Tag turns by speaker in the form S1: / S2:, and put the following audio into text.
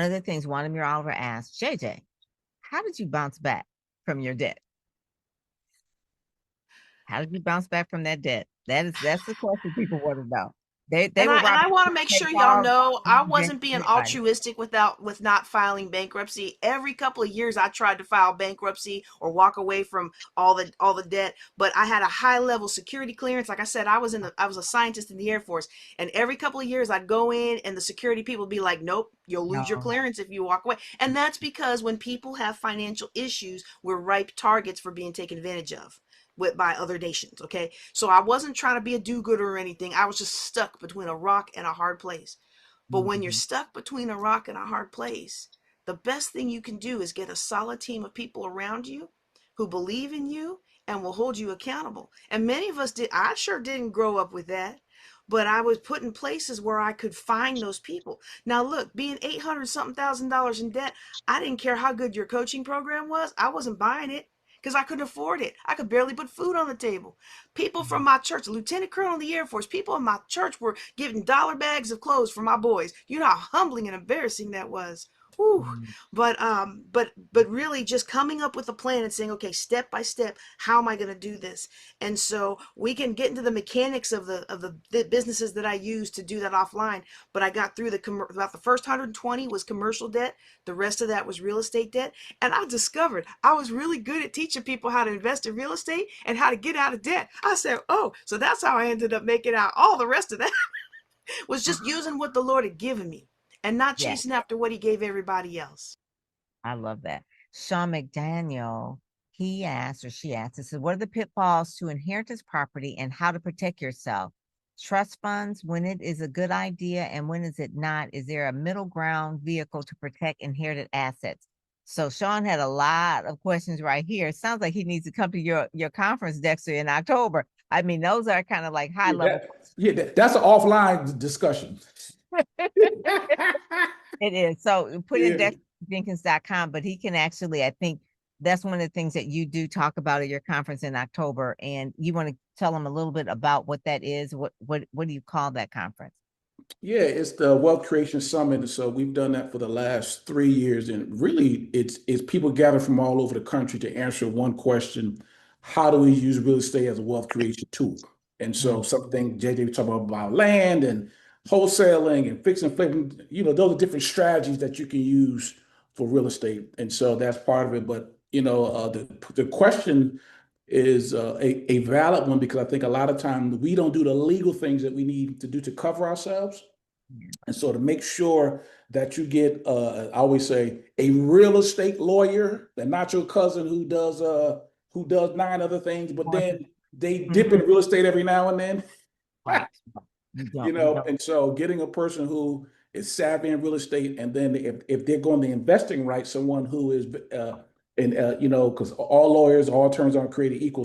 S1: of the things Wandamir Oliver asked, JJ, how did you bounce back from your debt? How did you bounce back from that debt? That's the question people want to know. They
S2: And
S1: were
S2: I
S1: robbing
S2: want to make
S1: Credit
S2: sure y'all
S1: Card,
S2: know I wasn't being
S1: everybody.
S2: altruistic with not filing bankruptcy. Every couple of years I tried to file bankruptcy or walk away from all the debt, but I had a high level security clearance. Like I said, I was a scientist in the Air Force, and every couple of years I'd go in and the security people would be like, "Nope, you'll lose your
S1: No,
S2: clearance if you walk away." And that's because when people have financial issues, we're ripe targets for being taken advantage of by other nations. Okay, so I wasn't trying to be a do-gooder or anything. I was just stuck between a rock and a hard place. But when you're
S1: mhm.
S2: stuck between a rock and a hard place, the best thing you can do is get a solid team of people around you who believe in you and will hold you accountable. And many of us did. I sure didn't grow up with that, but I was put in places where I could find those people. Now look, being 800 something $1,000 in debt, I didn't care how good your coaching program was. I wasn't buying it because I couldn't afford it. I could barely put food on the table. People from my church, Lieutenant Colonel in the Air Force, people in my church were giving dollar bags of clothes for my boys. You know how humbling and embarrassing that was. Whew.
S1: Mhm.
S2: But really just coming up with a plan and saying, okay, step by step, how am I going to do this? And so we can get into the mechanics of the businesses that I use to do that offline. But I got through about the first 120 was commercial debt. The rest of that was real estate debt. And I discovered I was really good at teaching people how to invest in real estate and how to get out of debt. I said, oh, so that's how I ended up making out. All the rest of that was just using what the Lord had given me and not
S1: Yeah,
S2: chasing after what he gave everybody else.
S1: I love that. Sean McDaniel, he asked or she asked, it said, what are the pitfalls to inheritance property and how to protect yourself? Trust funds, when it is a good idea and when is it not? Is there a middle ground vehicle to protect inherited assets? So Sean had a lot of questions right here. It sounds like he needs to come to your conference, Dexter, in October. I mean, those are kind of like high
S3: Yeah,
S1: level
S3: that's an offline discussion.
S1: It is. So put in
S3: Yeah.
S1: dexterjenkins.com, but he can actually, I think that's one of the things that you do talk about at your conference in October. And you want to tell them a little bit about what that is. What do you call that conference?
S3: Yeah, it's the Wealth Creation Summit. And so we've done that for the last 3 years. And really it's people gather from all over the country to answer one question. How do we use real estate as a wealth creation tool? And so
S1: Mm,
S3: something JJ was talking about land and wholesaling and fixing flipping, those are different strategies that you can use for real estate. And so that's part of it. But the question is a valid one because I think a lot of times we don't do the legal things that we need to do to cover ourselves.
S1: yeah.
S3: And so to make sure that you get, I always say, a real estate lawyer, and not your cousin who does nine other things, but then they
S1: Mhm.
S3: dip in real estate every now and then.
S1: Right. You don't.
S3: And so getting a person who is savvy in real estate, and then if they're going the investing right, someone who is, because all lawyers, all terms aren't created equal.